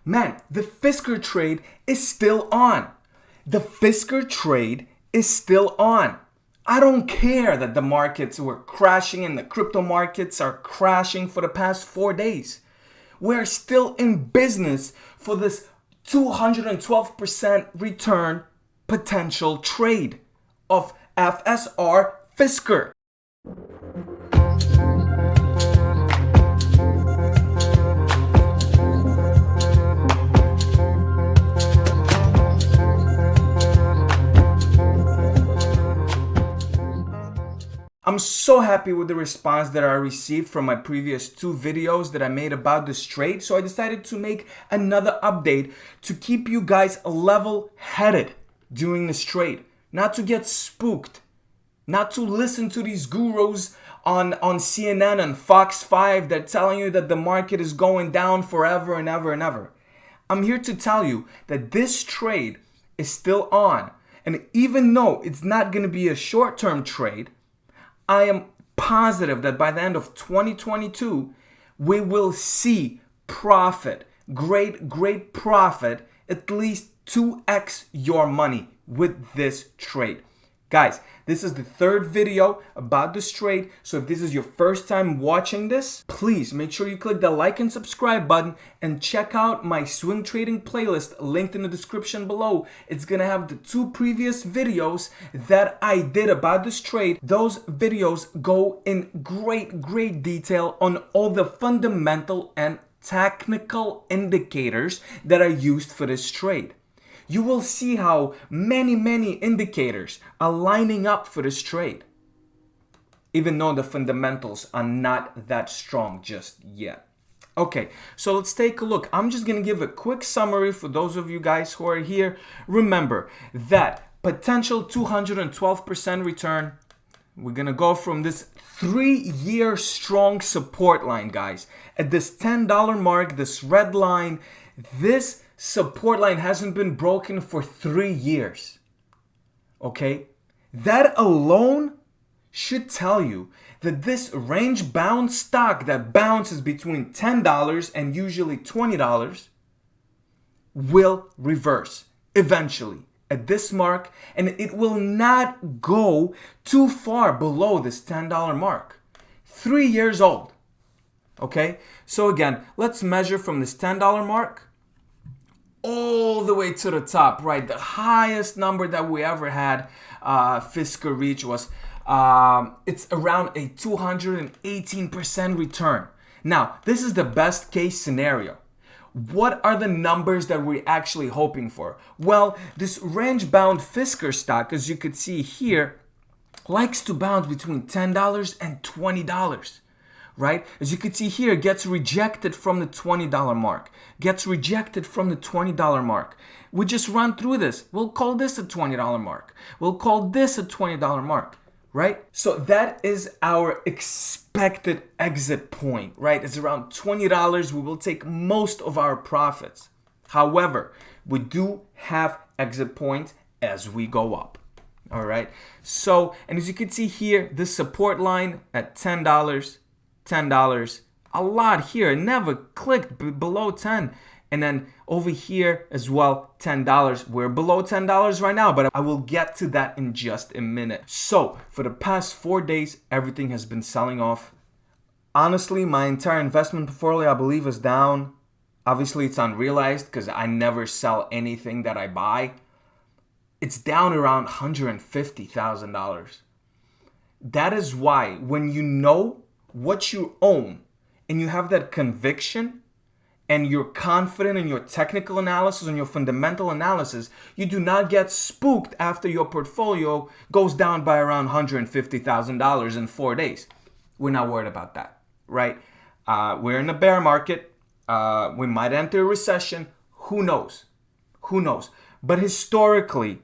Man, the Fisker trade is still on. The Fisker trade is still on. I don't care that the markets were crashing and the crypto markets are crashing for the past 4 days. We're still in business for this 212% return potential trade of FSR Fisker. I'm so happy with the response that I received from my previous 2 videos that I made about this trade, so I decided to make another update to keep you guys level-headed during this trade. Not to get spooked, not to listen to these gurus on CNN and Fox 5 that are telling you that the market is going down forever and ever and ever. I'm here to tell you that this trade is still on, and even though it's not going to be a short-term trade, I am positive that by the end of 2022, we will see profit, great profit, at least 2x your money with this trade. Guys, this is the 3rd video about this trade, so if this is your first time watching this, please make sure you click the like and subscribe button and check out my swing trading playlist linked in the description below. It's gonna have the 2 previous videos that I did about this trade. Those videos go in great detail on all the fundamental and technical indicators that I used for this trade. You will see how many indicators are lining up for this trade, even though the fundamentals are not that strong just yet. Okay, so let's take a look. I'm just going to give a quick summary for those of you guys who are here. Remember that potential 212% return. We're going to go from this 3-year strong support line, guys. At this $10 mark, this red line, this support line hasn't been broken for 3 years. Okay? That alone should tell you that this range bound stock that bounces between $10 and usually $20 will reverse eventually at this mark, and it will not go too far below this $10 mark. 3 years old. Okay? So again, let's measure from this $10 mark all the way to the top, right? The highest number that we ever had Fisker reach was it's around a 218% return. Now, this is the best case scenario. What are the numbers that we're actually hoping for? Well, this range-bound Fisker stock, as you could see here, likes to bounce between $10 and $20. Right? As you can see here, gets rejected from the $20 mark. Gets rejected from the $20 mark. We just run through this. We'll call this a $20 mark. We'll call this a $20 mark. Right? So that is our expected exit point. Right? It's around $20. We will take most of our profits. However, we do have exit points as we go up. All right? So, and as you can see here, this support line at $10. A lot here. It never clicked below 10. And then over here as well, $10. We're below $10 right now, but I will get to that in just a minute. So for the past 4 days, everything has been selling off. Honestly, my entire investment portfolio, I believe, is down. Obviously, it's unrealized because I never sell anything that I buy. It's down around $150,000. That is why when you know what you own and you have that conviction and you're confident in your technical analysis and your fundamental analysis, you do not get spooked after your portfolio goes down by around $150,000 in 4 days. We're not worried about that, right? We're in a bear market. We might enter a recession. Who knows? Who knows? But historically,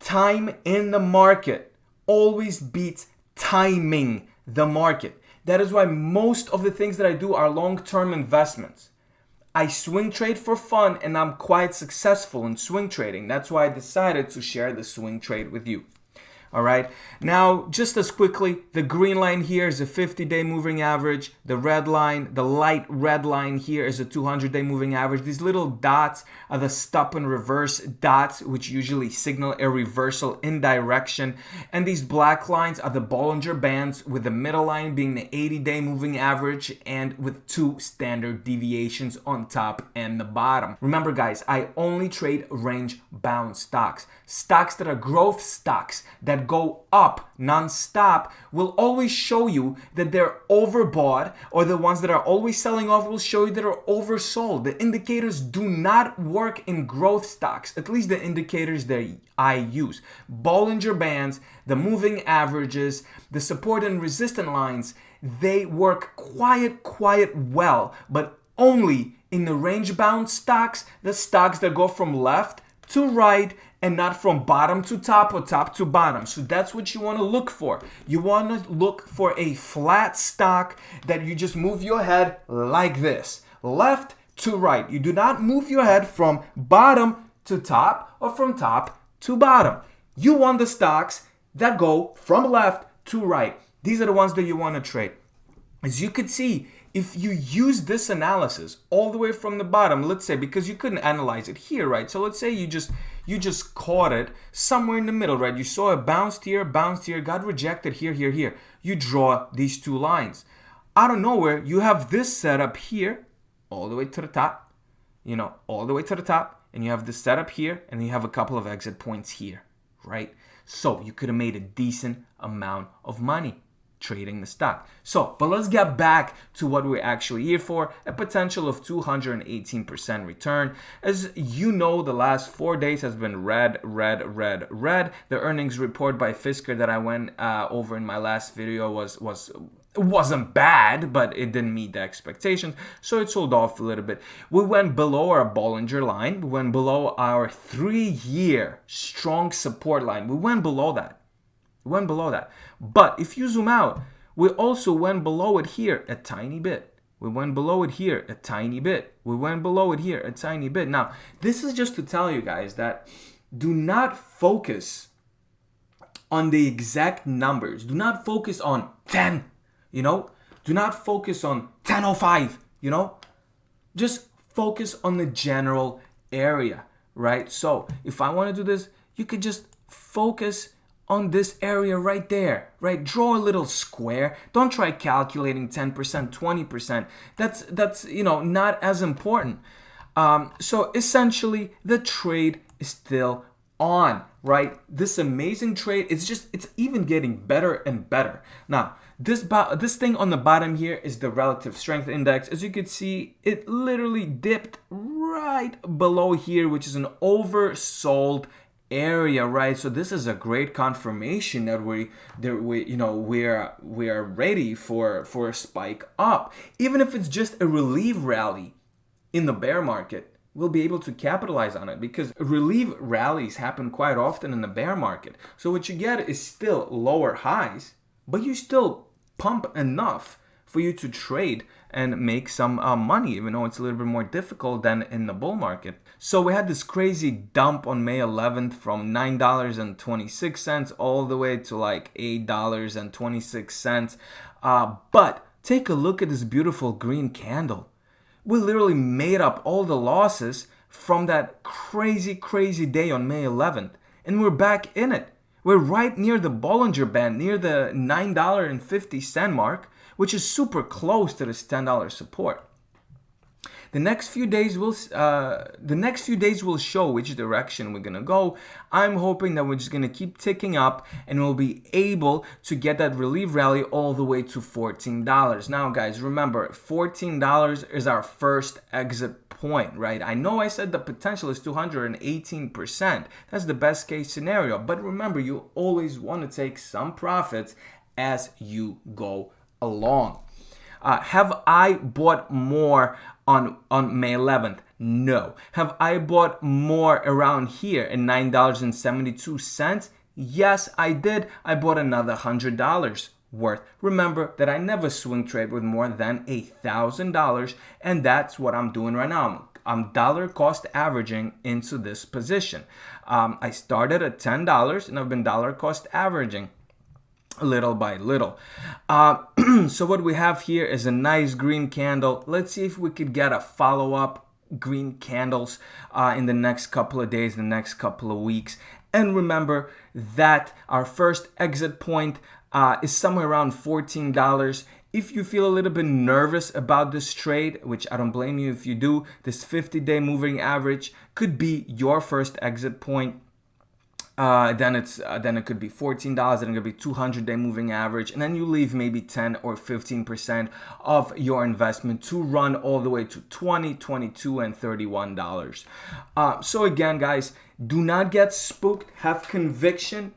time in the market always beats timing the market. That is why most of the things that I do are long-term investments. I swing trade for fun and I'm quite successful in swing trading. That's why I decided to share the swing trade with you. All right. Now, just as quickly, the green line here is a 50-day moving average. The red line, the light red line here is a 200-day moving average. These little dots are the stop and reverse dots, which usually signal a reversal in direction. And these black lines are the Bollinger Bands, with the middle line being the 80-day moving average and with 2 standard deviations on top and the bottom. Remember, guys, I only trade range-bound stocks. Stocks that are growth stocks that go up non-stop will always show you that they're overbought, or the ones that are always selling off will show you that are oversold. The indicators do not work in growth stocks, at least the indicators that I use. Bollinger Bands, the moving averages, the support and resistance lines, they work quite well, but only in the range-bound stocks, the stocks that go from left to right and not from bottom to top or top to bottom. So that's what you want to look for. You want to look for a flat stock that you just move your head like this, left to right. You do not move your head from bottom to top or from top to bottom. You want the stocks that go from left to right. These are the ones that you want to trade. As you could see, if you use this analysis all the way from the bottom, let's say, because you couldn't analyze it here, right? So let's say you just caught it somewhere in the middle, right? You saw it bounced here, got rejected here. You draw these 2 lines. Out of nowhere, you have this setup here, all the way to the top, all the way to the top, and you have this setup here, and you have a couple of exit points here, right? So you could have made a decent amount of money trading the stock. So, but let's get back to what we're actually here for, a potential of 218% return. As you know, the last 4 days has been red. The earnings report by Fisker that I went over in my last video wasn't bad, but it didn't meet the expectations, so it sold off a little bit. We went below our Bollinger line. We went below our 3-year strong support line. We went below that. But if you zoom out, we also went below it here a tiny bit. We went below it here a tiny bit. We went below it here a tiny bit. Now, this is just to tell you guys that do not focus on the exact numbers. Do not focus on 10, Do not focus on 10.05, Just focus on the general area, right? So if I want to do this, you could just focus on this area right there, right? Draw a little square. Don't try calculating 10%, 20%. That's not as important. So essentially, the trade is still on, right? This amazing trade, it's even getting better and better. Now, this thing on the bottom here is the relative strength index. As you can see, it literally dipped right below here, which is an oversold area, right? So this is a great confirmation that we are ready for a spike up. Even if it's just a relief rally in the bear market, we'll be able to capitalize on it, because relief rallies happen quite often in the bear market. So what you get is still lower highs, but you still pump enough for you to trade and make some money, even though it's a little bit more difficult than in the bull market. So we had this crazy dump on May 11th from $9.26 all the way to like $8.26. But take a look at this beautiful green candle. We literally made up all the losses from that crazy day on May 11th. And we're back in it. We're right near the Bollinger Band, near the $9.50 mark, which is super close to this $10 support. The next few days will show which direction we're gonna go. I'm hoping that we're just gonna keep ticking up and we'll be able to get that relief rally all the way to $14. Now, guys, remember, $14 is our first exit point, right? I know I said the potential is 218%. That's the best case scenario. But remember, you always want to take some profits as you go along. Have I bought more on May 11th? No. Have I bought more around here at $9.72? Yes, I did. I bought another $100 worth. Remember that I never swing trade with more than $1,000, and that's what I'm doing right now. I'm dollar cost averaging into this position. I started at $10 and I've been dollar cost averaging little by little. So what we have here is a nice green candle. Let's see if we could get a follow-up green candles in the next couple of days, the next couple of weeks. And remember that our first exit point is somewhere around $14. If you feel a little bit nervous about this trade, which I don't blame you if you do, this 50-day moving average could be your first exit point. Then it could be $14, then it could be 200-day moving average, and then you leave maybe 10 or 15% of your investment to run all the way to $20, $22, and $31. So again, guys, do not get spooked. Have conviction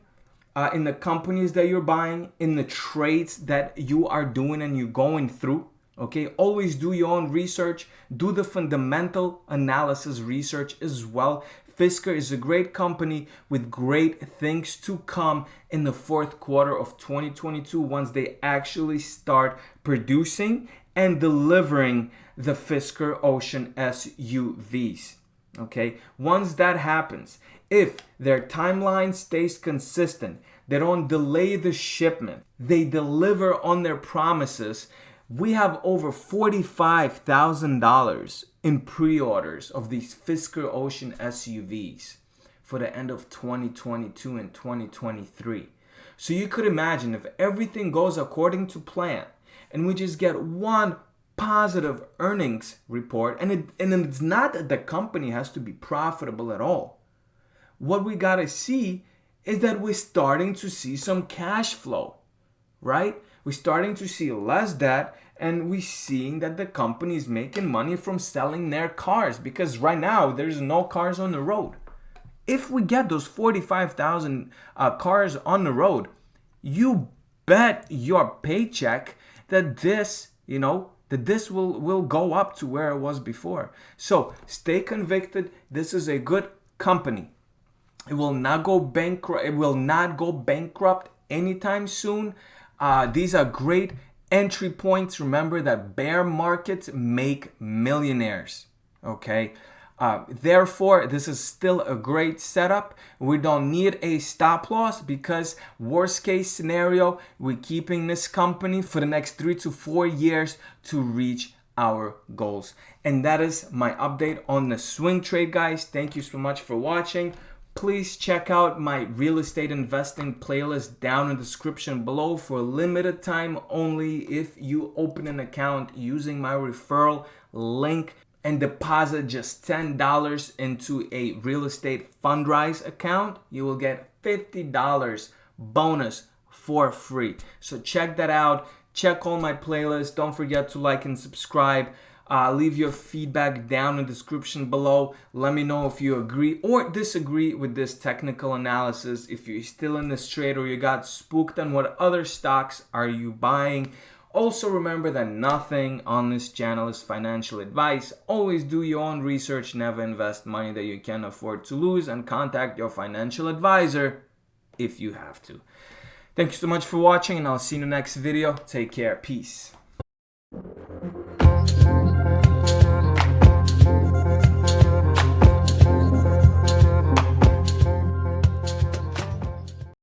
in the companies that you're buying, in the trades that you are doing and you're going through. Okay, always do your own research. Do the fundamental analysis research as well. Fisker is a great company with great things to come in the fourth quarter of 2022 once they actually start producing and delivering the Fisker Ocean SUVs. Okay, once that happens, if their timeline stays consistent, they don't delay the shipment, they deliver on their promises, we have over $45,000 in pre-orders of these Fisker Ocean SUVs for the end of 2022 and 2023. So you could imagine if everything goes according to plan and we just get one positive earnings report, and it's not that the company has to be profitable at all. What we gotta see is that we're starting to see some cash flow, right? We're starting to see less debt, and we're seeing that the company is making money from selling their cars, because right now there's no cars on the road. If we get those 45,000 cars on the road, you bet your paycheck that this, that this will go up to where it was before. So stay convicted. This is a good company. It will not go bankrupt. It will not go bankrupt anytime soon. These are great entry points. Remember that bear markets make millionaires. Okay. Therefore, this is still a great setup. We don't need a stop loss because worst case scenario, we're keeping this company for the next 3 to 4 years to reach our goals. And that is my update on the swing trade, guys. Thank you so much for watching. Please check out my real estate investing playlist down in the description below for limited time only. If you open an account using my referral link and deposit just $10 into a real estate Fundrise account, you will get $50 bonus for free. So check that out. Check all my playlists. Don't forget to like and subscribe. Leave your feedback down in the description below. Let me know if you agree or disagree with this technical analysis. If you're still in this trade or you got spooked on what other stocks are you buying. Also remember that nothing on this channel is financial advice. Always do your own research. Never invest money that you can't afford to lose, and contact your financial advisor if you have to. Thank you so much for watching, and I'll see you in the next video. Take care. Peace.